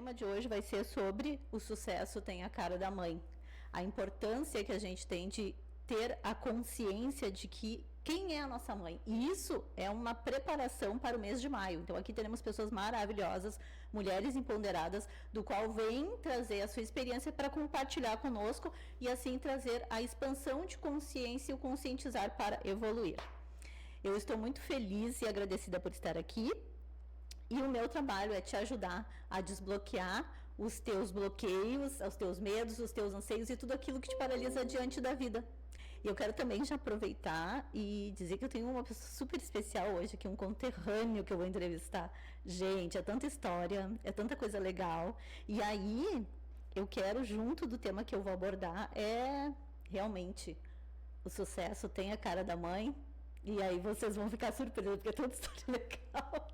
tema de hoje vai ser sobre o sucesso tem a cara da mãe. A importância que a gente tem de ter a consciência de que quem é a nossa mãe. E isso é uma preparação para o mês de maio. Então aqui teremos pessoas maravilhosas, mulheres empoderadas, do qual vem trazer a sua experiência para compartilhar conosco e assim trazer a expansão de consciência e o conscientizar para evoluir. Eu estou muito feliz e agradecida por estar aqui. E o meu trabalho é te ajudar a desbloquear os teus bloqueios, os teus medos, os teus anseios e tudo aquilo que te paralisa diante da vida. E eu quero também já aproveitar e dizer que eu tenho uma pessoa super especial hoje, que é um conterrâneo que eu vou entrevistar. Gente, é tanta história, é tanta coisa legal. E aí, eu quero, junto do tema que eu vou abordar, é realmente o sucesso tem a cara da mãe. E aí vocês vão ficar surpresos, porque é tanta história legal.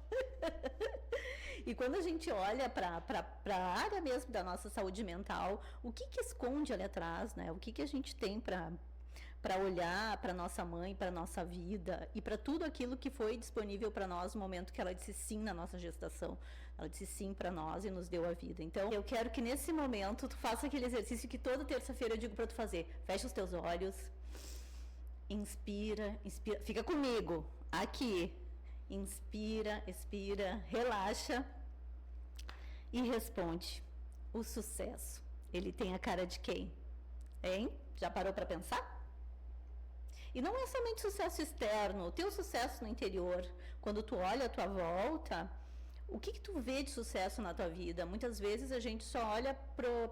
E quando a gente olha para a área mesmo da nossa saúde mental, o que esconde ali atrás, né? O que a gente tem para olhar para nossa mãe, para nossa vida e para tudo aquilo que foi disponível para nós no momento que ela disse sim na nossa gestação. Ela disse sim para nós e nos deu a vida. Então, eu quero que nesse momento tu faça aquele exercício que toda terça-feira eu digo para tu fazer. Fecha os teus olhos. Inspira, inspira, fica comigo, aqui, inspira, expira, relaxa e responde. O sucesso, ele tem a cara de quem? Hein? Já parou para pensar? E não é somente sucesso externo, o teu sucesso no interior, quando tu olha à tua volta, o que tu vê de sucesso na tua vida? Muitas vezes a gente só olha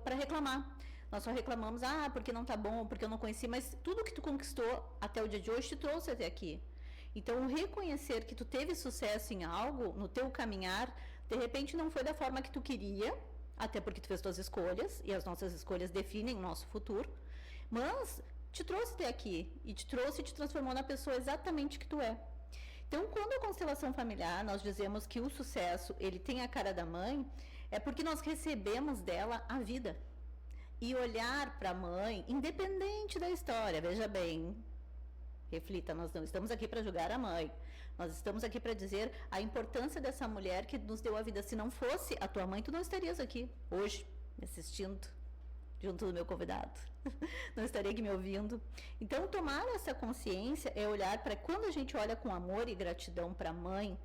para reclamar. Nós só reclamamos, porque não tá bom, porque eu não conheci, mas tudo que tu conquistou até o dia de hoje te trouxe até aqui. Então, reconhecer que tu teve sucesso em algo, no teu caminhar, de repente não foi da forma que tu queria, até porque tu fez tuas escolhas, e as nossas escolhas definem o nosso futuro, mas te trouxe até aqui, e te trouxe e te transformou na pessoa exatamente que tu é. Então, quando a constelação familiar, nós dizemos que o sucesso, ele tem a cara da mãe, é porque nós recebemos dela a vida. E olhar para a mãe, independente da história, veja bem, reflita, nós não estamos aqui para julgar a mãe, nós estamos aqui para dizer a importância dessa mulher que nos deu a vida. Se não fosse a tua mãe, tu não estarias aqui hoje, me assistindo, junto do meu convidado, não estaria aqui me ouvindo. Então, tomar essa consciência é olhar para, quando a gente olha com amor e gratidão para a mãe,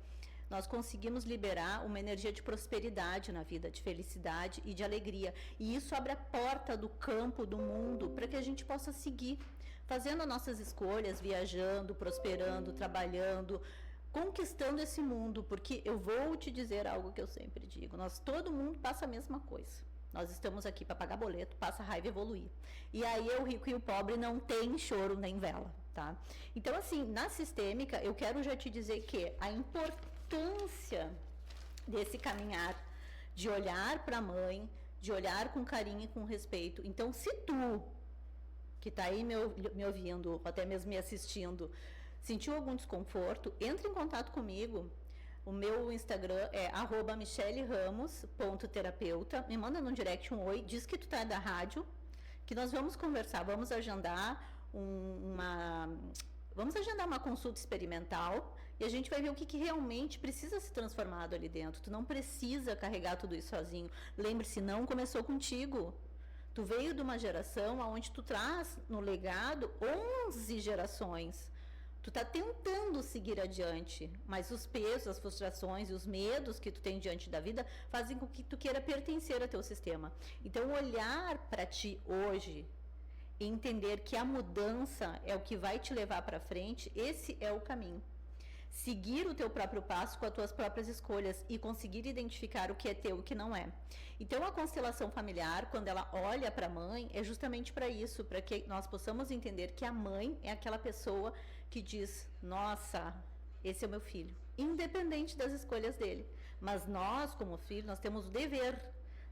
nós conseguimos liberar uma energia de prosperidade na vida, de felicidade e de alegria. E isso abre a porta do campo, do mundo, para que a gente possa seguir fazendo as nossas escolhas, viajando, prosperando, trabalhando, conquistando esse mundo. Porque eu vou te dizer algo que eu sempre digo, todo mundo passa a mesma coisa. Nós estamos aqui para pagar boleto, passa raiva e evoluir. E aí o rico e o pobre não tem choro nem vela, tá? Então, assim, na sistêmica, eu quero já te dizer que a importância desse caminhar, de olhar para a mãe, de olhar com carinho e com respeito. Então, se tu, que está aí me ouvindo, ou até mesmo me assistindo, sentiu algum desconforto, entre em contato comigo. O meu Instagram é @michelleramos.terapeuta. Me manda no direct um oi, diz que tu tá da rádio, que nós vamos conversar, vamos agendar vamos agendar uma consulta experimental e a gente vai ver o que realmente precisa ser transformado ali dentro. Tu não precisa carregar tudo isso sozinho. Lembre-se, não começou contigo. Tu veio de uma geração onde tu traz no legado 11 gerações. Tu tá tentando seguir adiante, mas os pesos, as frustrações e os medos que tu tem diante da vida fazem com que tu queira pertencer ao teu sistema. Então, olhar para ti hoje e entender que a mudança é o que vai te levar para frente, esse é o caminho. Seguir o teu próprio passo com as tuas próprias escolhas e conseguir identificar o que é teu e o que não é. Então, a constelação familiar, quando ela olha para a mãe, é justamente para isso, para que nós possamos entender que a mãe é aquela pessoa que diz, nossa, esse é o meu filho, independente das escolhas dele. Mas nós, como filho, nós temos o dever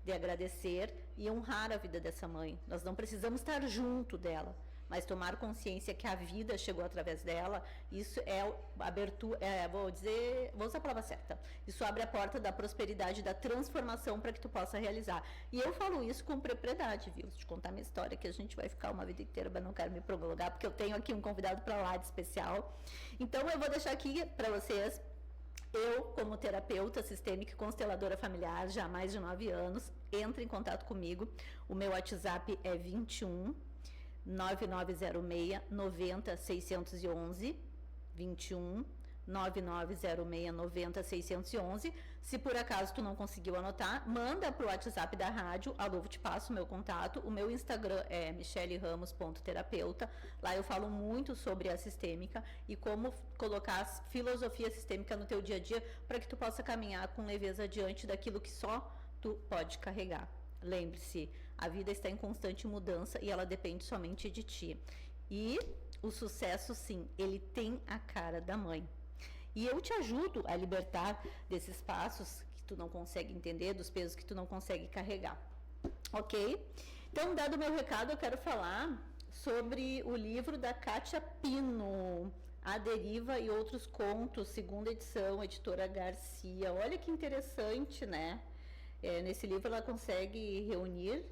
de agradecer e honrar a vida dessa mãe. Nós não precisamos estar junto dela, mas tomar consciência que a vida chegou através dela, isso é abertura, vou usar a palavra certa, isso abre a porta da prosperidade, da transformação para que tu possa realizar. E eu falo isso com propriedade, viu? Se te contar minha história, que a gente vai ficar uma vida inteira, mas não quero me prolongar, porque eu tenho aqui um convidado para lá de especial. Então eu vou deixar aqui para vocês Eu, como terapeuta sistêmica e consteladora familiar, já há mais de 9 anos, entre em contato comigo. O meu WhatsApp é 21 9906 90 611, 21 9906 90 611. Se por acaso tu não conseguiu anotar, manda pro WhatsApp da rádio. Alô, te passo o meu contato. O meu Instagram é michelleramos.terapeuta. Lá eu falo muito sobre a sistêmica e como colocar a filosofia sistêmica no teu dia a dia para que tu possa caminhar com leveza diante daquilo que só tu pode carregar. Lembre-se, a vida está em constante mudança e ela depende somente de ti. E o sucesso, sim, ele tem a cara da mãe. E eu te ajudo a libertar desses passos que tu não consegue entender, dos pesos que tu não consegue carregar. Ok? Então, dado o meu recado, eu quero falar sobre o livro da Kátia Pino, A Deriva e Outros Contos, segunda edição, editora Garcia. Olha que interessante, né? Nesse livro ela consegue reunir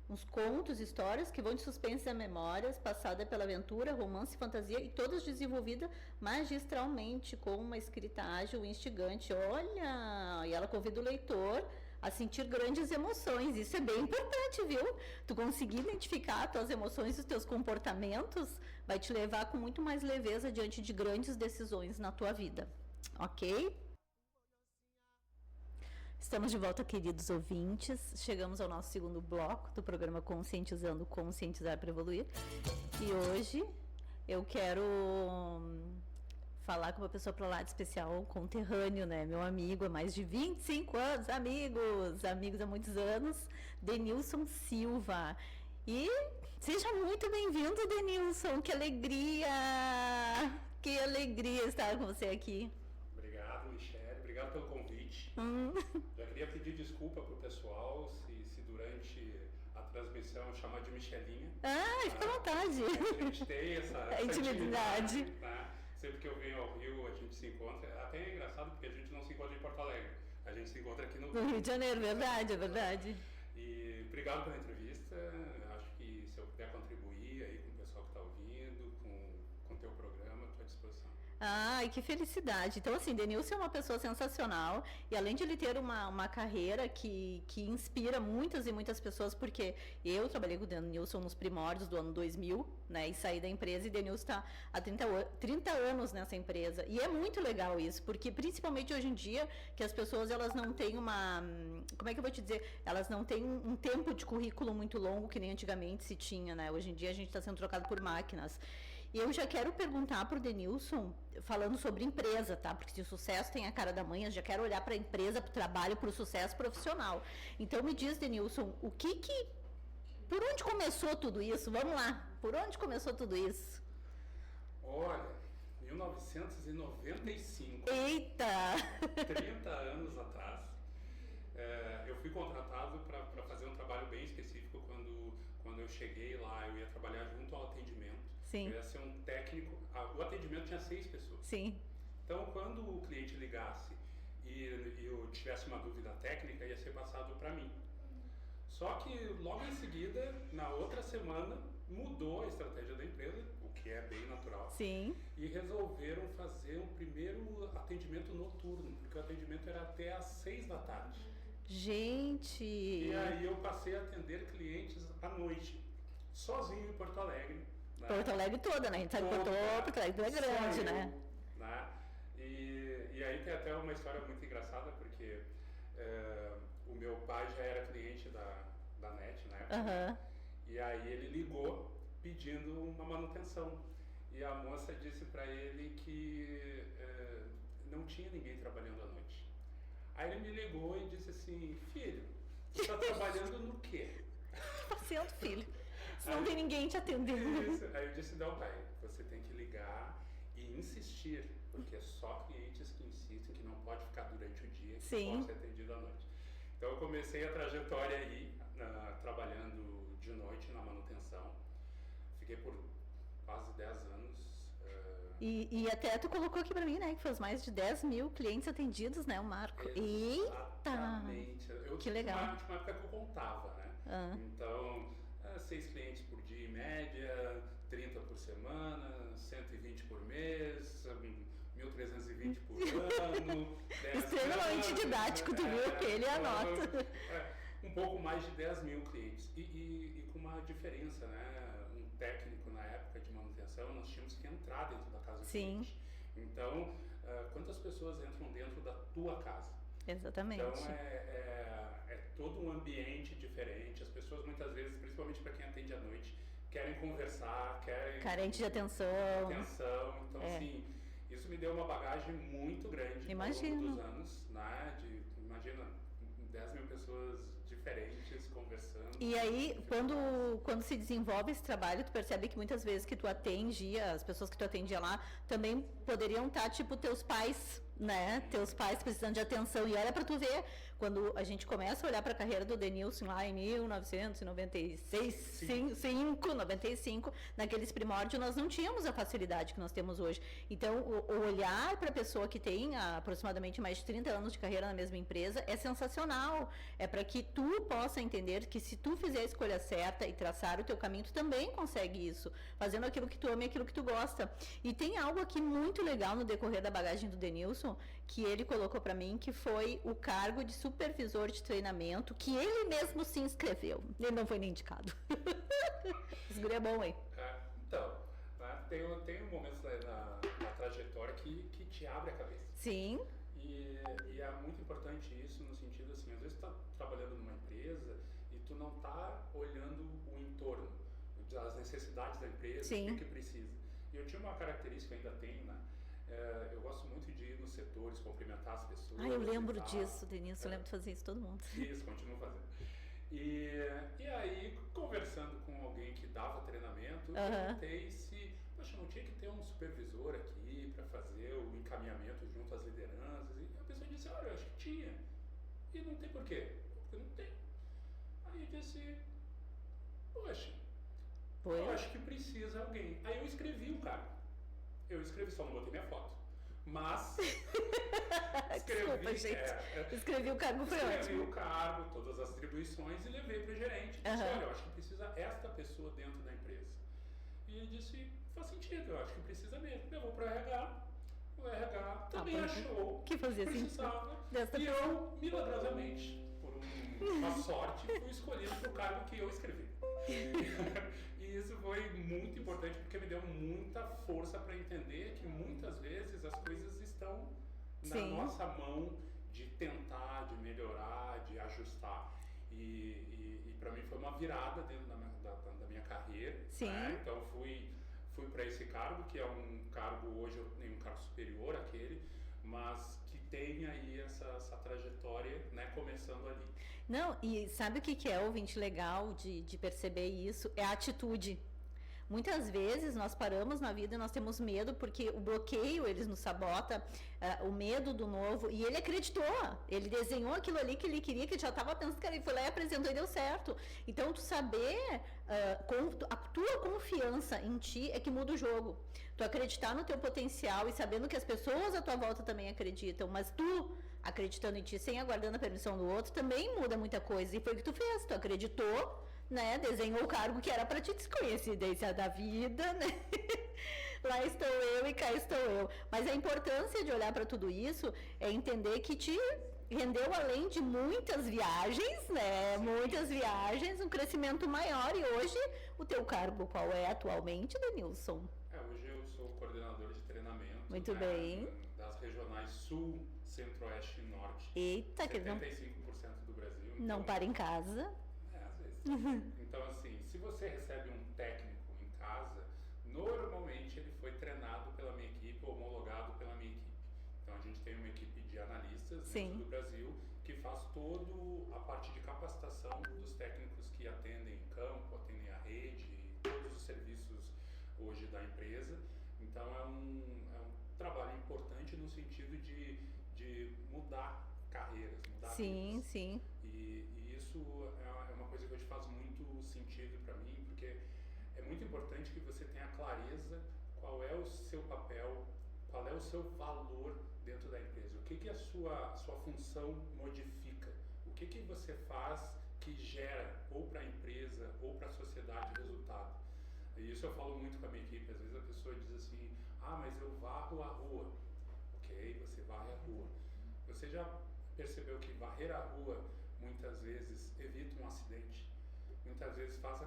uns contos, histórias que vão de suspense a memórias, passada pela aventura, romance e fantasia, e todas desenvolvidas magistralmente, com uma escrita ágil e instigante. Olha! E ela convida o leitor a sentir grandes emoções. Isso é bem importante, viu? Tu conseguir identificar as tuas emoções e os teus comportamentos vai te levar com muito mais leveza diante de grandes decisões na tua vida. Ok? Estamos de volta, queridos ouvintes. Chegamos ao nosso segundo bloco do programa Conscientizando, Conscientizar para Evoluir. E hoje eu quero falar com uma pessoa para lá de especial, conterrâneo, né? Meu amigo há mais de 25 anos, amigos há muitos anos, Denilson Silva. E seja muito bem-vindo, Denilson. Que alegria! Que alegria estar com você aqui. Obrigado, Michele. Obrigado pelo convite. Já queria pedir desculpa pro pessoal se durante a transmissão eu chamar de Michelinha. Fica à vontade. A gente tem essa intimidade. Né? Sempre que eu venho ao Rio, a gente se encontra. Até é engraçado porque a gente não se encontra em Porto Alegre. A gente se encontra aqui no Rio de Janeiro, verdade, é verdade. E obrigado pela entrevista. Acho que se eu puder contribuir aí com o pessoal que está ouvindo, com o teu programa, estou à disposição. Ai, que felicidade. Então, assim, Denilson é uma pessoa sensacional e além de ele ter uma carreira que inspira muitas e muitas pessoas, porque eu trabalhei com o Denilson nos primórdios do ano 2000, né, e saí da empresa e Denilson está há 30 anos nessa empresa. E é muito legal isso, porque principalmente hoje em dia, que as pessoas, elas não têm como é que eu vou te dizer? Elas não têm um tempo de currículo muito longo, que nem antigamente se tinha, né? Hoje em dia a gente está sendo trocado por máquinas. E eu já quero perguntar para o Denilson, falando sobre empresa, tá? Porque se o sucesso tem a cara da mãe, eu já quero olhar para a empresa, para o trabalho, para o sucesso profissional. Então me diz, Denilson, por onde começou tudo isso? Vamos lá, por onde começou tudo isso? Olha, 1995. Eita! 30 anos atrás. Eu fui contratado para fazer um trabalho bem específico quando eu cheguei lá. Eu ia trabalhar junto ao atendimento. Sim. Eu ia ser um técnico. O atendimento tinha 6 pessoas. Sim. Então, quando o cliente ligasse e eu tivesse uma dúvida técnica, ia ser passado para mim. Só que logo em seguida, na outra semana, mudou a estratégia da empresa, o que é bem natural. Sim. E resolveram fazer um primeiro atendimento noturno, porque o atendimento era até às 6 da tarde. Gente! E aí eu passei a atender clientes à noite, sozinho em Porto Alegre. Né? Porto Alegre toda, né? A gente sabe que Porto Alegre é grande, né? E aí tem até uma história muito engraçada, porque o meu pai já era cliente da NET na época. Uhum. E aí ele ligou pedindo uma manutenção. E a moça disse para ele que não tinha ninguém trabalhando à noite. Aí ele me ligou e disse assim: filho, você está trabalhando no quê? Passeando, filho. Se não tem ninguém te atendendo. Isso. Aí eu disse: não, pai, você tem que ligar e insistir, porque é só clientes que insistem que não pode ficar durante o dia, que pode ser atendido à noite. Então eu comecei a trajetória aí, trabalhando de noite na manutenção. Fiquei por quase 10 anos. E até tu colocou aqui pra mim, né, que foi mais de 10 mil clientes atendidos, né, o Marco? Exatamente. Eita! Que legal. Tinha uma época que eu contava, né? Então, 6 clientes por dia em média, 30 por semana, 120 por mês, 1.300 320 por ano. Extremamente didático, tu viu que ele anota. Um pouco mais de 10 mil clientes. E com uma diferença, né? Um técnico na época de manutenção, nós tínhamos que entrar dentro da casa do cliente. Então, quantas pessoas entram dentro da tua casa? Exatamente. Então, é todo um ambiente diferente. As pessoas, muitas vezes, principalmente para quem atende à noite, querem conversar, carente de atenção. Então, assim, isso me deu uma bagagem muito grande ao longo dos anos, né? Imagina 10 mil pessoas diferentes conversando. E aí, quando se desenvolve esse trabalho, tu percebe que muitas vezes que tu atendia, as pessoas que tu atendia lá, também poderiam estar, tipo, teus pais, né? Teus pais precisando de atenção. E olha pra tu ver, quando a gente começa a olhar pra carreira do Denilson lá em 1995, naqueles primórdios, nós não tínhamos a facilidade que nós temos hoje. Então, o olhar pra pessoa que tem aproximadamente mais de 30 anos de carreira na mesma empresa é sensacional. É para que tu possa entender que se tu fizer a escolha certa e traçar o teu caminho, tu também consegue isso, fazendo aquilo que tu ama e aquilo que tu gosta. E tem algo aqui muito legal no decorrer da bagagem do Denilson, que ele colocou para mim, que foi o cargo de supervisor de treinamento, que ele mesmo se inscreveu. Ele não foi nem indicado. Esse guri é bom, hein? Então, né, tem momentos na trajetória que te abre a cabeça. Sim. E é muito importante isso no sentido assim, às vezes tu tá trabalhando numa empresa e tu não tá olhando o entorno, as necessidades da empresa, Sim. o que precisa. E eu tinha uma característica, ainda tenho, né? Eu gosto muito de ir nos setores, cumprimentar as pessoas. Eu lembro disso, Denilson, eu lembro de fazer isso todo mundo. Isso, continuo fazendo. E aí, conversando com alguém que dava treinamento, eu perguntei se, poxa, não tinha que ter um supervisor aqui para fazer o encaminhamento junto às lideranças. E a pessoa disse, olha, eu acho que tinha. E não tem por quê? Porque não tem. Aí eu disse, poxa, eu acho que precisa alguém. Aí eu escrevi o cargo. Eu escrevi, só não botei minha foto. Mas desculpa, gente. Escrevi o cargo, foi ótimo. Escrevi o cargo, todas as atribuições e levei para o gerente. Disse, olha, eu acho que precisa esta pessoa dentro da empresa. E ele disse, faz sentido, eu acho que precisa mesmo. Levou para o RH. O RH também achou que fazia precisava. E eu, milagrosamente, por uma sorte, fui escolhido para o cargo que eu escrevi. E isso foi muito importante porque me deu muita força para entender que muitas vezes as coisas estão na nossa mão de tentar, de melhorar, de ajustar. E para mim foi uma virada dentro da minha carreira. Né? Então fui para esse cargo, que é um cargo, hoje eu tenho um cargo superior àquele, mas que tem aí essa trajetória, né, começando ali. Não, e sabe o que é, ouvinte, legal de perceber isso? É a atitude. Muitas vezes nós paramos na vida e nós temos medo porque o bloqueio, eles nos sabota, o medo do novo, e ele acreditou, ele desenhou aquilo ali que ele queria, que ele já estava pensando, que ele foi lá e apresentou e deu certo. Então, tu saber, a tua confiança em ti é que muda o jogo. Tu acreditar no teu potencial e sabendo que as pessoas à tua volta também acreditam, mas tu acreditando em ti, sem aguardando a permissão do outro, também muda muita coisa. E foi o que tu fez, tu acreditou, né? Desenhou o cargo que era para ti, desconhecência da vida, né? Lá estou eu e cá estou eu. Mas a importância de olhar para tudo isso é entender que te rendeu, além de muitas viagens, né? Muitas viagens, um crescimento maior. E hoje, o teu cargo qual é atualmente, Denilson? Hoje eu sou coordenador de treinamento. Muito bem. Das regionais Sul, Centro-Oeste e Norte. Eita, 75% do Brasil. Então, não para em casa. Às vezes. Então, assim, se você recebe um técnico em casa, normalmente ele foi treinado pela minha equipe, homologado pela minha equipe. Então, a gente tem uma equipe de analistas dentro do Brasil que faz toda a parte de capacitação dos técnicos que atendem em campo, atendem a rede, todos os serviços hoje da empresa. Então, é um trabalho importante no sentido de mudar carreiras, mudar vidas. Sim. E isso é uma coisa que hoje faz muito sentido para mim, porque é muito importante que você tenha clareza qual é o seu papel, qual é o seu valor dentro da empresa, o que a sua função modifica, o que você faz que gera ou para a empresa ou para a sociedade resultado. E isso eu falo muito com a minha equipe. Às vezes a pessoa diz assim, mas eu varro a rua. varre a rua. Você já percebeu que varrer a rua muitas vezes evita um acidente? Muitas vezes faz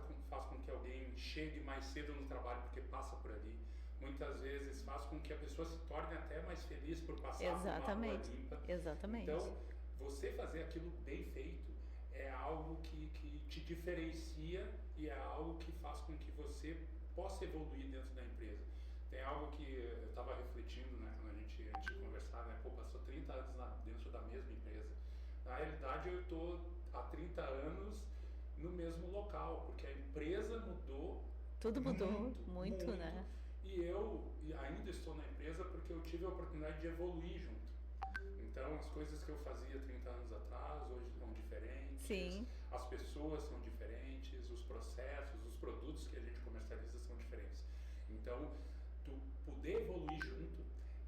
com que alguém chegue mais cedo no trabalho porque passa por ali. Muitas vezes faz com que a pessoa se torne até mais feliz por passar por uma rua limpa. Exatamente. Então, você fazer aquilo bem feito é algo que te diferencia e é algo que faz com que você possa evoluir dentro da empresa. Tem algo que eu estava refletindo, né, quando a gente conversava, né, passou 30 anos dentro da mesma empresa. Na realidade, eu estou há 30 anos no mesmo local, porque a empresa mudou. Tudo mudou muito, né? E eu ainda estou na empresa porque eu tive a oportunidade de evoluir junto. Então, as coisas que eu fazia 30 anos atrás, hoje são diferentes. Sim. As pessoas são diferentes, os processos, os produtos que a gente comercializa são diferentes. Então, tu poder evoluir junto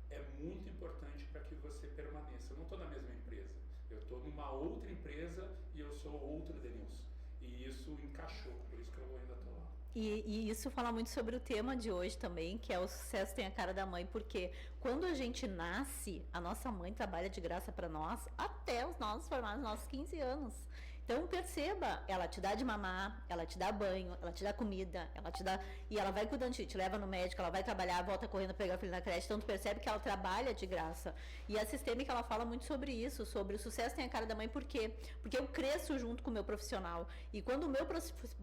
é muito importante para que você permaneça. Eu não estou na mesma empresa. Eu estou numa outra empresa e eu sou outro Denilson. E isso encaixou, por isso que eu ainda estou lá. E isso fala muito sobre o tema de hoje também, que é o sucesso tem a cara da mãe, porque quando a gente nasce, a nossa mãe trabalha de graça para nós até os nossos formados, nossos 15 anos. Então perceba, ela te dá de mamar, ela te dá banho, ela te dá comida, ela te dá, e ela vai cuidando de ti, te leva no médico, ela vai trabalhar, volta correndo pegar o filho na creche, então tu percebe que ela trabalha de graça. E a Sistêmica, ela fala muito sobre isso, sobre o sucesso tem a cara da mãe, por quê? Porque eu cresço junto com o meu profissional, e quando o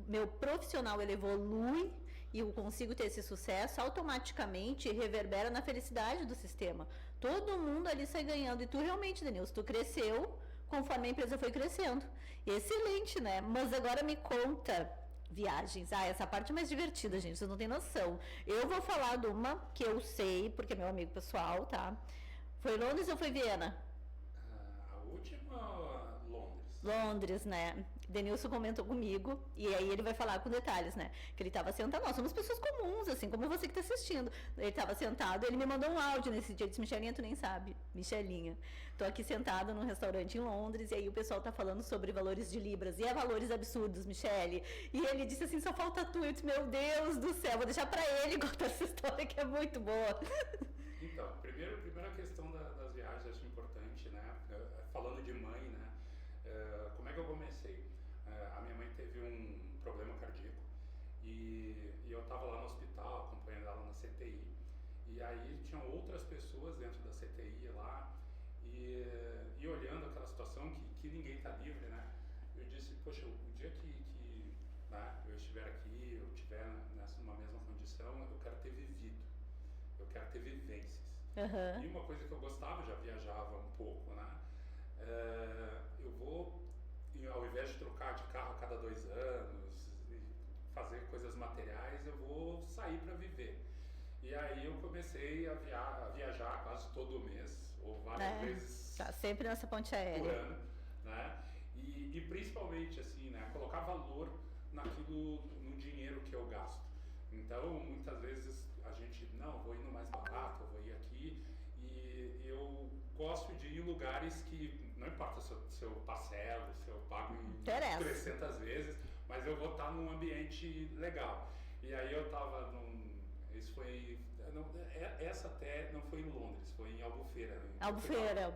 meu profissional ele evolui e eu consigo ter esse sucesso, automaticamente reverbera na felicidade do sistema. Todo mundo ali sai ganhando, e tu realmente, Denilson, tu cresceu conforme a empresa foi crescendo. Excelente, né? Mas agora me conta, viagens. Essa parte é mais divertida, gente, vocês não têm noção. Eu vou falar de uma que eu sei, porque é meu amigo pessoal, tá? Foi Londres ou foi Viena? A última, Londres. Londres, né? Denilson comentou comigo, e aí ele vai falar com detalhes, né? Que ele estava sentado, nós somos pessoas comuns, assim, como você que está assistindo. Ele estava sentado, ele me mandou um áudio nesse dia, ele disse, Michelinha, tu nem sabe, Michelinha. Tô aqui sentado num restaurante em Londres, e aí o pessoal tá falando sobre valores de libras, e é valores absurdos, Michele. E ele disse assim, só falta tu. Eu disse, meu Deus do céu, vou deixar para ele contar essa história que é muito boa. Então, primeira questão das viagens, acho importante, né? Falando de mãe, né? Como é que eu comecei? A minha mãe teve um problema cardíaco e eu estava lá no hospital acompanhando ela na CTI, e aí tinham outras pessoas dentro da CTI lá e olhando aquela situação que ninguém está livre, né? Eu disse, poxa, o dia que né, eu estiver aqui, eu estiver numa mesma condição, eu quero ter vivido, eu quero ter vivências. Uhum. E uma coisa que eu gostava, já viajava um pouco, né? Eu vou, ao invés de trocar de carro a cada 2 anos, fazer coisas materiais, eu vou sair para viver. E aí eu comecei a viajar quase todo mês, ou várias vezes tá sempre nessa ponte aérea. Por ano, né? E principalmente assim, né? Colocar valor naquilo, no dinheiro que eu gasto. Então, muitas vezes a gente, não, vou ir no mais barato, eu vou ir aqui, e eu gosto de ir em lugares que, não importa se eu parcelo, se eu pago em 300 vezes, mas eu vou estar num ambiente legal. E aí eu estava isso foi, não, essa até não foi em Londres, foi em Albufeira. Albufeira.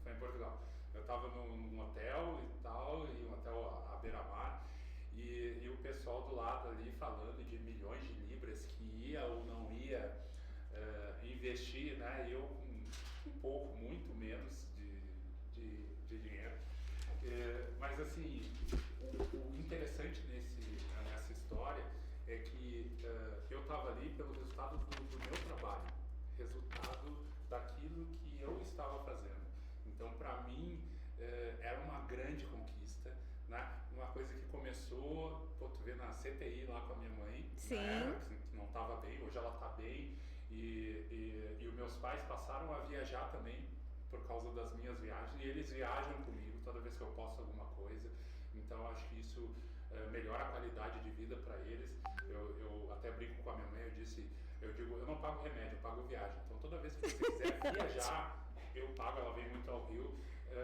Foi em Portugal. Eu estava num hotel e tal, e um hotel à beira-mar, e o pessoal do lado ali falando de milhões de libras que ia ou não ia investir, né? Eu com um pouco, muito menos de dinheiro. Mas assim, o interessante nessa história é que eu estava ali pelo resultado do meu trabalho, resultado daquilo que eu estava fazendo. Então, para mim, era uma grande conquista, né? Uma coisa que começou, tu vê na CTI lá com a minha mãe, né? Que não estava bem, hoje ela está bem, e os meus pais passaram a viajar também por causa das minhas viagens, e eles viajam comigo toda vez que eu posto alguma coisa. Então, acho que isso melhora a qualidade de vida para eles. Eu até brinco com a minha mãe, eu digo, eu não pago remédio, eu pago viagem. Então, toda vez que você quiser viajar, eu pago, ela vem muito ao Rio,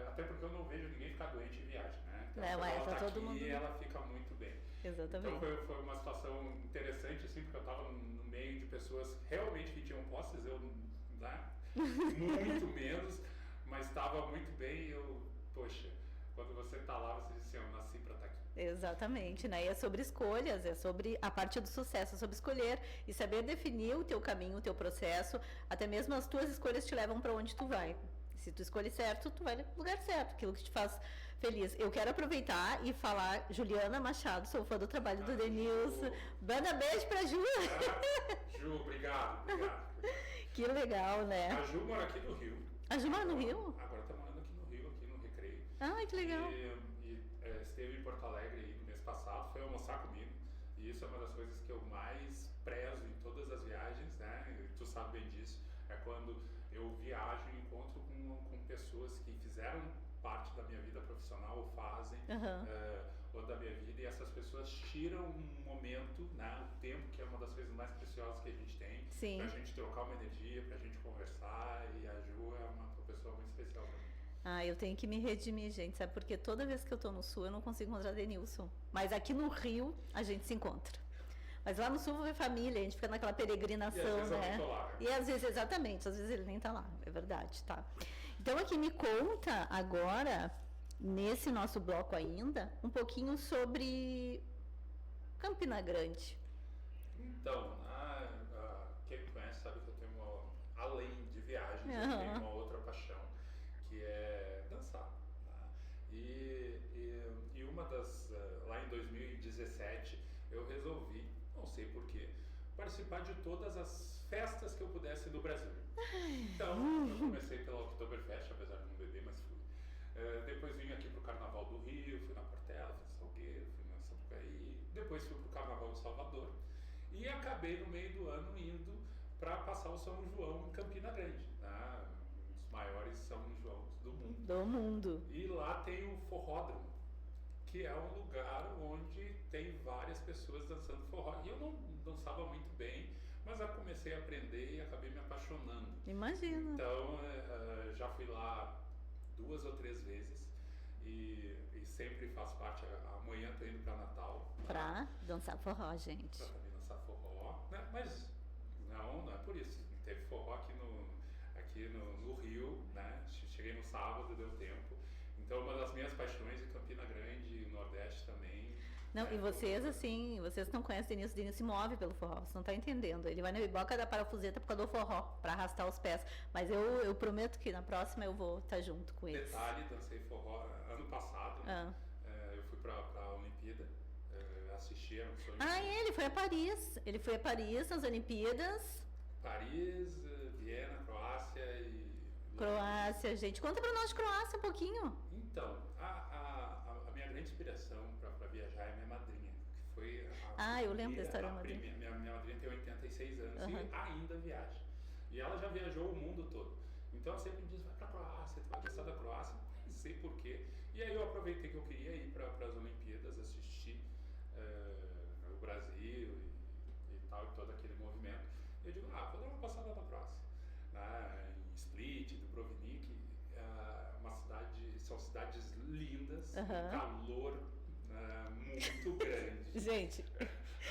até porque eu não vejo ninguém ficar doente em viagem, né? Então, ela tá todo aqui mundo... e ela fica muito bem. Exatamente. Então, foi uma situação interessante, assim, porque eu estava no meio de pessoas realmente que tinham posses, eu, né? Muito menos, mas estava muito bem. Poxa, quando você está lá, você diz assim, eu nasci para estar aqui. Exatamente, né? E é sobre escolhas, é sobre a parte do sucesso, é sobre escolher e saber definir o teu caminho, o teu processo, até mesmo as tuas escolhas te levam para onde tu vai. Se tu escolhe certo, tu vai no lugar certo, aquilo que te faz feliz. Eu quero aproveitar e falar, Juliana Machado, sou fã do trabalho do Denilson. Banda beijo pra Ju. Ju, obrigado. Que legal, né? A Ju mora aqui no Rio. A Ju mora no Rio? Agora tá morando aqui no Rio, aqui no Recreio. Ah, que legal. Esteve em Porto Alegre aí no mês passado, foi almoçar comigo. E isso é uma das coisas que eu mais prezo em todas as viagens, né? E tu sabe bem disso. É quando eu viajo e encontro com pessoas que fizeram parte da minha vida profissional, ou fazem, ou da minha vida, e essas pessoas tiram um momento, né, um tempo, que é uma das coisas mais preciosas que a gente tem, Sim. pra gente trocar uma energia, pra gente conversar, e a Ju é uma pessoa muito especial pra mim. Ah, eu tenho que me redimir, gente, sabe? Porque toda vez que eu tô no Sul, eu não consigo encontrar Denilson. Mas aqui no Rio, a gente se encontra. Mas lá no Sul é família, a gente fica naquela peregrinação, né? E às vezes, exatamente, às vezes ele nem tá lá, é verdade, tá? Então aqui me conta agora, nesse nosso bloco ainda, um pouquinho sobre Campina Grande. Então, quem me conhece sabe que eu tenho além de viagens, eu tenho uma outra paixão, que é dançar. Tá? E uma das, lá em 2017, eu resolvi, não sei porquê, participar de todas as festas que eu pudesse no Brasil. Então, eu comecei pela Oktoberfest, apesar de não beber, mas fui. Depois vim aqui pro Carnaval do Rio, fui na Portela, fui no Salgueiro, fui na Sapucaí. Depois fui pro Carnaval de Salvador. E acabei no meio do ano indo para passar o São João em Campina Grande, né? Um dos maiores São Joãos do mundo. Do mundo. E lá tem o Forródromo, que é um lugar onde tem várias pessoas dançando forró. E eu não dançava muito bem, mas eu comecei a aprender e acabei me apaixonando. Imagina. Então, já fui lá 2 ou 3 vezes e sempre faço parte. Amanhã estou indo para Natal. Pra dançar forró, gente. Para também dançar forró, né? Mas não é por isso. Teve forró aqui no Rio, né? Cheguei no sábado, deu tempo. Então, uma das minhas paixões é Campina Grande, o Nordeste também. Não, e vocês, assim, vocês não conhecem o Denilson se move pelo forró, você não tá entendendo. Ele vai na biboca da parafuseta por causa do forró, pra arrastar os pés. Mas eu prometo que na próxima eu vou estar junto com eles. Detalhe, dancei forró ano passado, eu fui pra Olimpíada, assisti, era um sonho. Ele foi a Paris. Ele foi a Paris nas Olimpíadas. Paris, Viena, Croácia e... Croácia, gente. Conta pra nós de Croácia um pouquinho. Então, a minha grande inspiração para viajar é minha madrinha, que foi eu lembro da história da madrinha. Minha madrinha tem 86 anos e ainda viaja. E ela já viajou o mundo todo. Então ela sempre me diz, vai pra Croácia, tu vai gostar da Croácia, não sei porquê. E aí eu aproveitei que eu queria ir para as Olimpíadas, assistir o Brasil e tal, e todo aquele movimento. E eu digo, vou dar uma passada na Croácia. Em Split, Dubrovnik, são cidades lindas, um calor muito grande. Gente,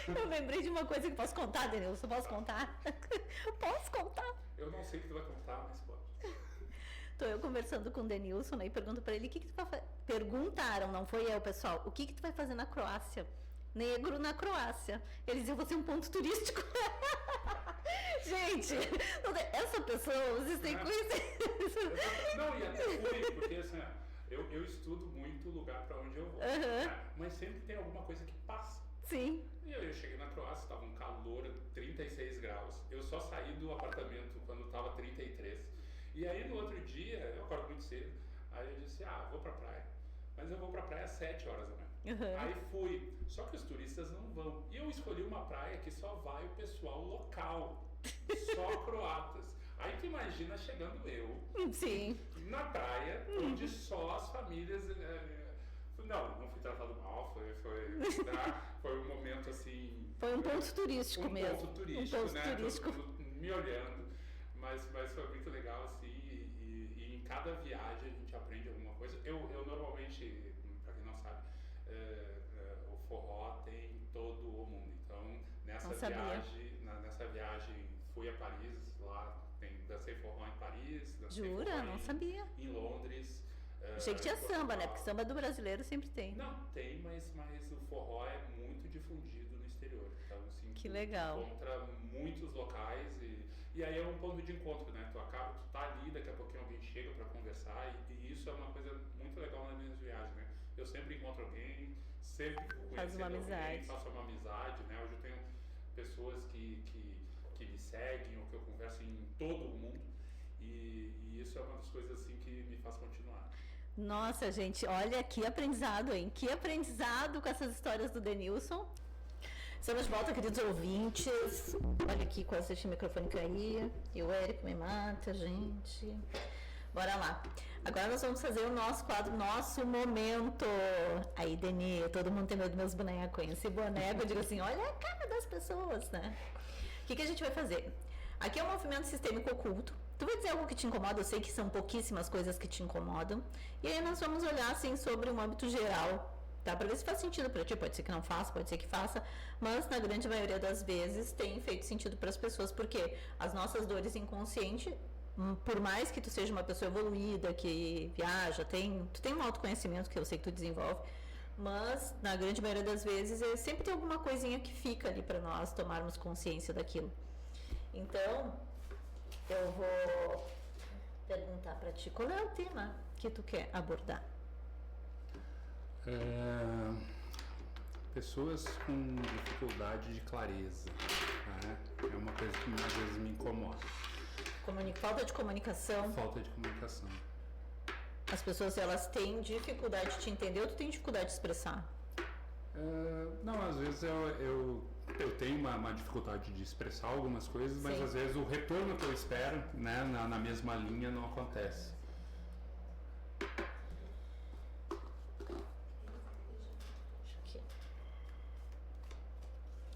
eu lembrei de uma coisa que posso contar, Denilson, posso contar? Posso contar? Eu não sei o que tu vai contar, mas pode. Tô eu conversando com o Denilson, né, e pergunto pra ele, o que tu vai fazer? Perguntaram, não foi eu, pessoal, o que tu vai fazer na Croácia? Negro na Croácia. Eles iam fazer um ponto turístico. Gente, essa pessoa, vocês têm que conhecer. Não, e até fui, porque assim, eu estudo muito o lugar para onde eu vou, né? Mas sempre tem alguma coisa que passa. Sim. E eu cheguei na Croácia, estava um calor, 36 graus. Eu só saí do apartamento quando estava 33. E aí no outro dia, eu acordo muito cedo, aí eu disse, vou pra praia. Mas eu vou pra praia às 7 horas da manhã. Aí fui, só que os turistas não vão. E eu escolhi uma praia que só vai o pessoal local, só croatas. Aí tu imagina chegando eu, sim, na praia, onde só as famílias... Não fui tratado mal, foi um momento assim... Foi um ponto turístico mesmo. Um ponto turístico, né? Todo mundo me olhando, mas foi muito legal assim, e em cada viagem a gente aprende alguma coisa. Eu normalmente, para quem não sabe, o forró tem em todo o mundo, então nessa viagem fui a Paris, lá tem dancei forró em Paris, dancei Jura? forró Não sabia. em Londres. Achei que tinha samba, né? Porque samba do brasileiro sempre tem. Não, tem, mas o forró é muito difundido no exterior. Então, assim, que legal. Encontra muitos locais e aí é um ponto de encontro, né? Tu tá ali, daqui a pouquinho alguém chega para conversar e isso é uma coisa muito legal nas minhas viagens, né? Eu sempre encontro alguém, sempre conheço alguém, faço uma amizade, né? Hoje eu tenho pessoas que me seguem ou que eu converso em todo o mundo e isso é uma das coisas assim que me faz continuar. Nossa, gente, olha que aprendizado, hein? Que aprendizado com essas histórias do Denilson. Estamos de volta, queridos ouvintes. Olha aqui, quase deixei o microfone cair. E o Érico me mata, gente. Bora lá. Agora nós vamos fazer o nosso quadro, nosso momento. Aí, Deni, todo mundo tem medo dos meus bonecos. Esse boneco, eu digo assim, olha a cara das pessoas, né? O que a gente vai fazer? Aqui é um movimento sistêmico oculto. Tu vai dizer algo que te incomoda? Eu sei que são pouquíssimas coisas que te incomodam. E aí nós vamos olhar, assim, sobre um âmbito geral, tá? Para ver se faz sentido para ti. Pode ser que não faça, pode ser que faça. Mas, na grande maioria das vezes, tem feito sentido para as pessoas. Porque as nossas dores inconscientes, por mais que tu seja uma pessoa evoluída, que viaja, tu tem um autoconhecimento que eu sei que tu desenvolve, mas na grande maioria das vezes sempre tem alguma coisinha que fica ali para nós tomarmos consciência daquilo. Então, eu vou perguntar para ti, qual é o tema que tu quer abordar? Pessoas com dificuldade de clareza, né? É uma coisa que às vezes me incomoda. Falta de comunicação. Falta de comunicação. As pessoas, elas têm dificuldade de te entender ou tu tem dificuldade de expressar? Não, às vezes eu tenho uma dificuldade de expressar algumas coisas, mas às vezes o retorno que eu espero, né, na mesma linha não acontece.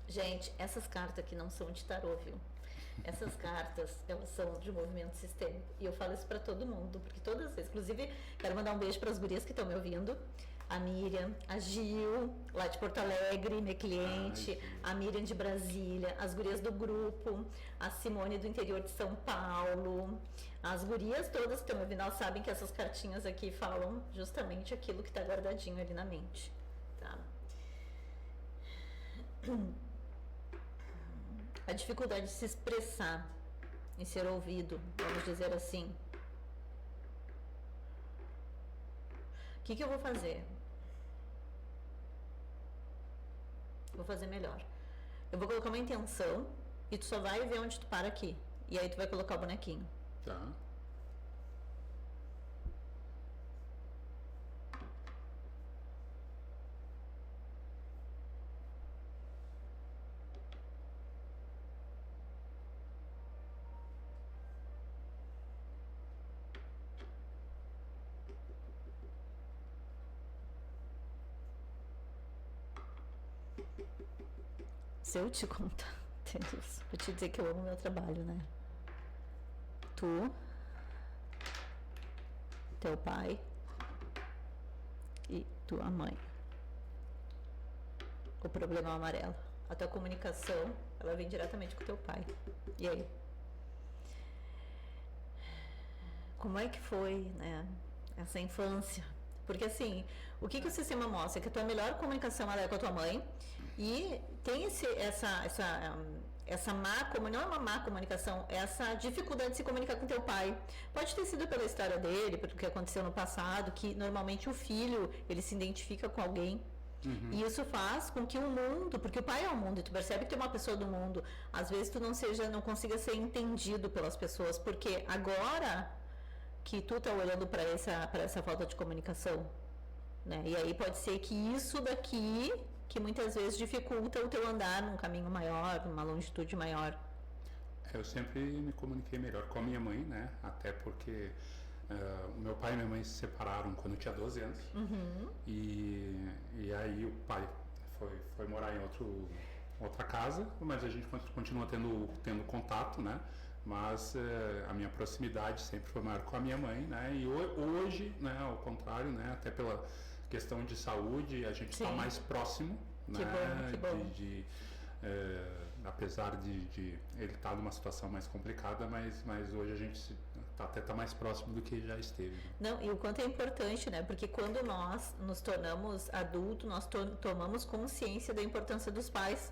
Gente, essas cartas aqui não são de tarô, viu? Essas cartas, elas são de movimento sistêmico. E eu falo isso pra todo mundo, porque todas as vezes, inclusive, quero mandar um beijo para as gurias que estão me ouvindo. A Miriam, a Gil, lá de Porto Alegre, minha cliente, a Miriam de Brasília, as gurias do grupo, a Simone do interior de São Paulo. As gurias todas que estão me ouvindo, elas sabem que essas cartinhas aqui falam justamente aquilo que está guardadinho ali na mente. Tá? A dificuldade de se expressar, em ser ouvido, vamos dizer assim. O que eu vou fazer? Vou fazer melhor. Eu vou colocar uma intenção e tu só vai ver onde tu para aqui. E aí tu vai colocar o bonequinho. Tá. Se eu te contar, Deus, vou te dizer que eu amo meu trabalho, né? Tu, teu pai e tua mãe. O problema é o amarelo. A tua comunicação, ela vem diretamente com teu pai. E aí? Como é que foi, né, essa infância? Porque assim, o que o sistema mostra? Que a tua melhor comunicação ela é com a tua mãe e tem essa não é uma má comunicação, é essa dificuldade de se comunicar com teu pai. Pode ter sido pela história dele, pelo que aconteceu no passado, que normalmente o filho, ele se identifica com alguém. Uhum. E isso faz com que o mundo, porque o pai é o mundo, e tu percebe que tu é uma pessoa do mundo, às vezes tu não consiga ser entendido pelas pessoas, porque agora que tu tá olhando para essa falta de comunicação, né? E aí pode ser que isso daqui, que muitas vezes dificulta o teu andar num caminho maior, numa longitude maior. Eu sempre me comuniquei melhor com a minha mãe, né? Até porque meu pai e minha mãe se separaram quando eu tinha 12 anos. Uhum. E aí o pai foi morar em outra casa, mas a gente continua tendo contato, né? Mas a minha proximidade sempre foi maior com a minha mãe, né? E hoje, né, ao contrário, né, até pela questão de saúde, a gente está mais próximo, né? Que bom. apesar de ele estar numa situação mais complicada, mas hoje a gente até está mais próximo do que já esteve. Não, e o quanto é importante, né? Porque quando nós nos tornamos adultos, nós tomamos consciência da importância dos pais,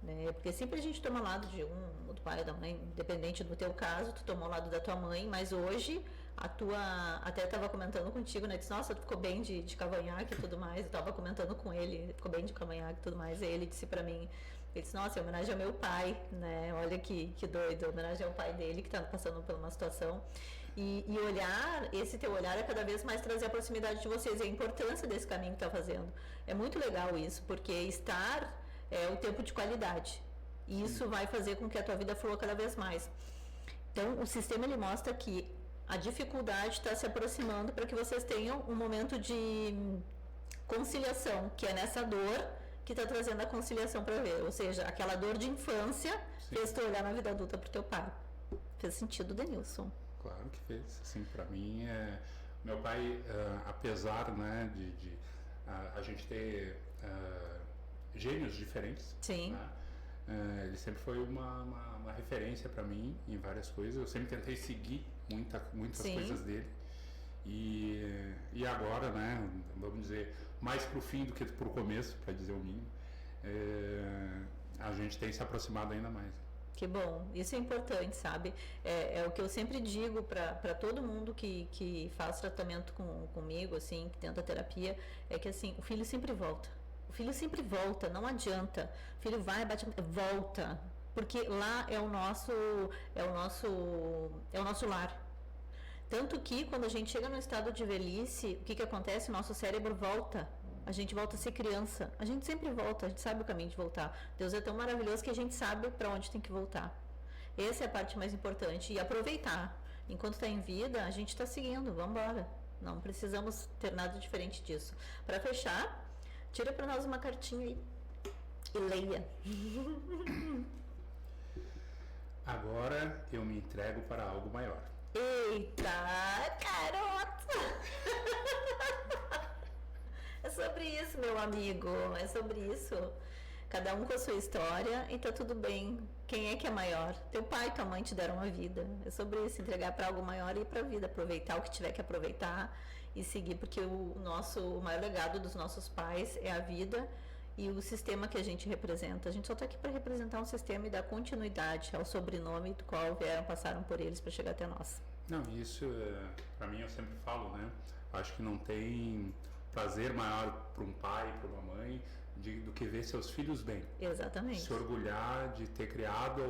né? Porque sempre a gente toma lado de um, do pai ou da mãe, independente do teu caso, tu tomou o lado da tua mãe, mas hoje a tua, até estava comentando contigo, né? Disse, nossa, tu ficou bem de cavanhaque e tudo mais. Eu estava comentando com ele, ficou bem de cavanhaque e tudo mais. E ele disse para mim, ele disse, nossa, é homenagem ao meu pai, né? Olha que doido, homenagem ao pai dele que está passando por uma situação. E olhar, esse teu olhar é cada vez mais trazer a proximidade de vocês e a importância desse caminho que está fazendo. É muito legal isso, porque estar é o tempo de qualidade. E isso vai fazer com que a tua vida flua cada vez mais. Então, o sistema ele mostra que a dificuldade está se aproximando para que vocês tenham um momento de conciliação, que é nessa dor que está trazendo a conciliação para ver. Ou seja, aquela dor de infância fez tu olhar na vida adulta para o teu pai. Fez sentido, Denilson? Claro que fez. Assim, para mim, meu pai, apesar, né, de a gente ter gênios diferentes, sim, né, ele sempre foi uma referência para mim em várias coisas. Eu sempre tentei seguir muitas sim, coisas dele. E agora, né, vamos dizer, mais pro fim do que pro começo, para dizer o mínimo, a gente tem se aproximado ainda mais. Que bom, isso é importante, sabe? É o que eu sempre digo para todo mundo que faz tratamento comigo, assim, que tenta terapia, é que assim, o filho sempre volta. O filho sempre volta, não adianta. O filho vai, bate, volta. Porque lá é o nosso lar. Tanto que quando a gente chega no estado de velhice, o que acontece? O nosso cérebro volta. A gente volta a ser criança. A gente sempre volta, a gente sabe o caminho de voltar. Deus é tão maravilhoso que a gente sabe para onde tem que voltar. Essa é a parte mais importante. E aproveitar. Enquanto está em vida, a gente está seguindo. Vamos embora. Não precisamos ter nada diferente disso. Para fechar, tira para nós uma cartinha aí e leia. Agora eu me entrego para algo maior. Eita, garota! É sobre isso, meu amigo, é sobre isso. Cada um com a sua história e tá tudo bem. Quem é que é maior? Teu pai e tua mãe te deram a vida. É sobre isso, entregar para algo maior e ir pra vida, aproveitar o que tiver que aproveitar e seguir, porque o maior legado dos nossos pais é a vida e o sistema que a gente representa. A gente só tá aqui para representar um sistema e dar continuidade ao sobrenome do qual passaram por eles para chegar até nós. Não, isso, para mim, eu sempre falo, né? Acho que não tem prazer maior para um pai, para uma mãe, do que ver seus filhos bem. Exatamente. Se orgulhar de ter criado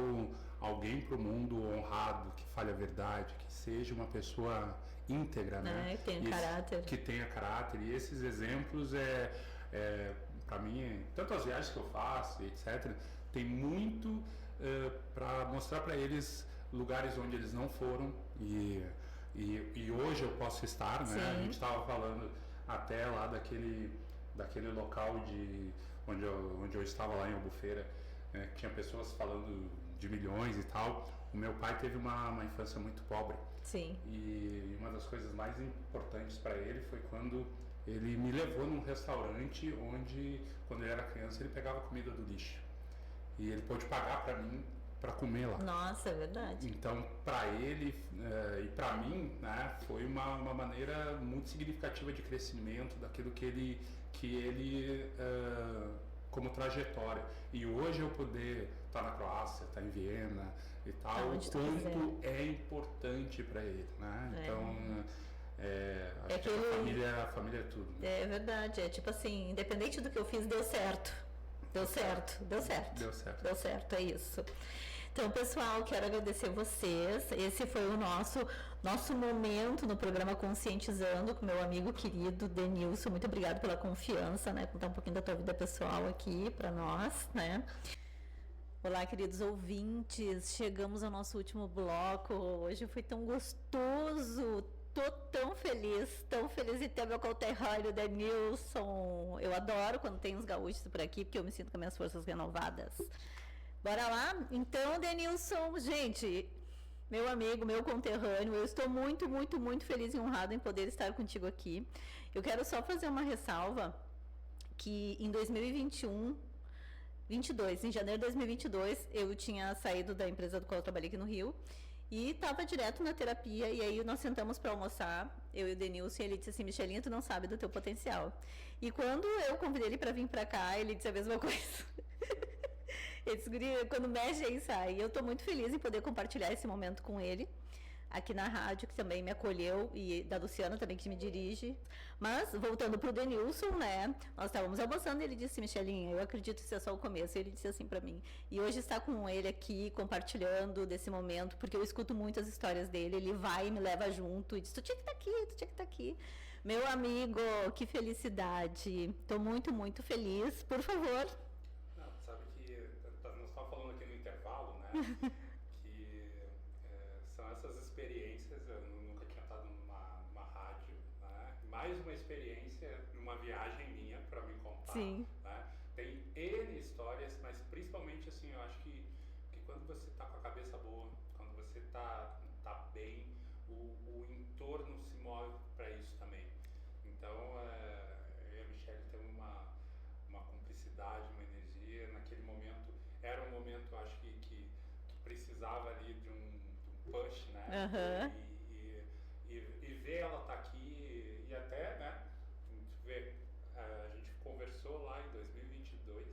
alguém para o mundo honrado, que fale a verdade, que seja uma pessoa íntegra, né? Que tenha caráter. Que tenha caráter. E esses exemplos, para mim, tanto as viagens que eu faço, etc., tem muito para mostrar para eles lugares onde eles não foram e hoje eu posso estar, né? Sim. A gente estava falando até lá daquele local onde eu estava lá em Albufeira, que tinha pessoas falando de milhões e tal. O meu pai teve uma infância muito pobre. Sim. E uma das coisas mais importantes para ele foi quando ele me levou num restaurante onde, quando ele era criança, ele pegava comida do lixo. E ele pôde pagar para mim para comer lá. Nossa, é verdade. Então, para ele e para mim, né, foi uma maneira muito significativa de crescimento daquilo que ele como trajetória. E hoje eu poder estar na Croácia, estar em Viena e tal, o quanto é importante para ele, né? Então, acho que a família é tudo. Né? É verdade, é tipo assim, independente do que eu fiz, deu certo. Deu certo, é isso. Então, pessoal, quero agradecer vocês. Esse foi o nosso momento no programa Conscientizando com meu amigo querido Denilson. Muito obrigado pela confiança, né? Contar um pouquinho da tua vida pessoal aqui para nós, né? Olá, queridos ouvintes. Chegamos ao nosso último bloco. Hoje foi tão gostoso. Tô tão feliz em ter meu conterrâneo Denilson. Eu adoro quando tem uns gaúchos por aqui, porque eu me sinto com as minhas forças renovadas. Bora lá? Então, Denilson, gente, meu amigo, meu conterrâneo, eu estou muito, muito, muito feliz e honrada em poder estar contigo aqui. Eu quero só fazer uma ressalva que em 2021 22, em janeiro de 2022, eu tinha saído da empresa do qual eu trabalhei aqui no Rio e estava direto na terapia, e aí nós sentamos para almoçar, eu e o Denilson, e ele disse assim, Michelinha, tu não sabe do teu potencial. E quando eu convidei ele para vir para cá, ele disse a mesma coisa. Ele disse, guri, quando mexe aí sai. E eu estou muito feliz em poder compartilhar esse momento com ele, aqui na rádio, que também me acolheu, e da Luciana também, que me dirige. Mas, voltando para o Denilson, né, nós estávamos almoçando e ele disse, Michelinha, eu acredito que isso é só o começo. E ele disse assim para mim. E hoje está com ele aqui, compartilhando desse momento, porque eu escuto muitas histórias dele, ele vai e me leva junto, e diz, tu tinha que estar aqui, tu tinha que estar aqui. Meu amigo, que felicidade. Estou muito, muito feliz. Por favor. Não, sabe que nós estávamos falando aqui no intervalo, né, são essas experiências, eu nunca tinha estado numa rádio, né? Mais uma experiência numa viagem minha para me contar. Sim. Né? Tem N histórias, mas principalmente assim, eu acho que quando você está com a cabeça boa, quando você tá bem, o entorno se move para isso também. Então, eu e a Michelle temos uma cumplicidade, uma energia. Naquele momento, era um momento, acho que precisava ali de um push, né? Uhum. E ver ela estar aqui, e até, né? A gente conversou lá em 2022.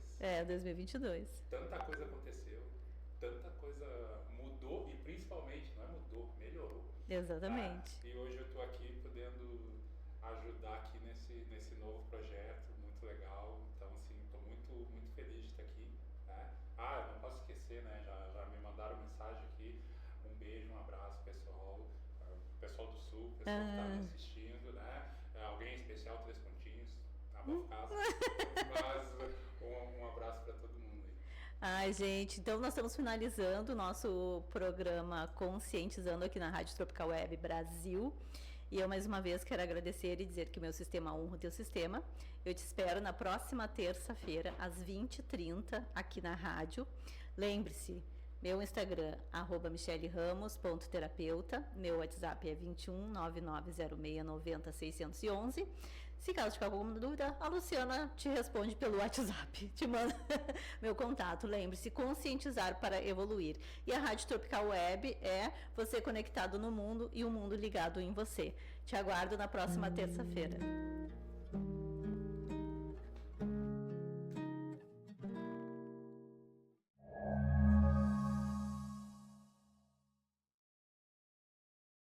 2022. Tanta coisa aconteceu, tanta coisa mudou, e principalmente, não é mudou, melhorou. Exatamente. E hoje eu estou aqui podendo ajudar aqui nesse novo projeto, muito legal. Então, assim, estou muito, muito feliz de estar aqui. Né? Eu não posso esquecer, né? Já me mandaram mensagem aqui. Um beijo, um abraço, pessoal. Pessoal do Sul, pessoal que está me assistindo, né? Alguém especial, 3 pontinhos, na boa casa. Mas um abraço para todo mundo aí. Ai, gente, então nós estamos finalizando o nosso programa Conscientizando aqui na Rádio Tropical Web Brasil. E eu mais uma vez quero agradecer e dizer que o meu sistema honra o teu sistema. Eu te espero na próxima terça-feira, às 20h30, aqui na rádio. Lembre-se, meu Instagram, @michelleramos.terapeuta. Meu WhatsApp é 21 9906 90 611. Se caso tiver alguma dúvida, a Luciana te responde pelo WhatsApp, te manda meu contato. Lembre-se, conscientizar para evoluir. E a Rádio Tropical Web é você conectado no mundo e o mundo ligado em você. Te aguardo na próxima terça-feira.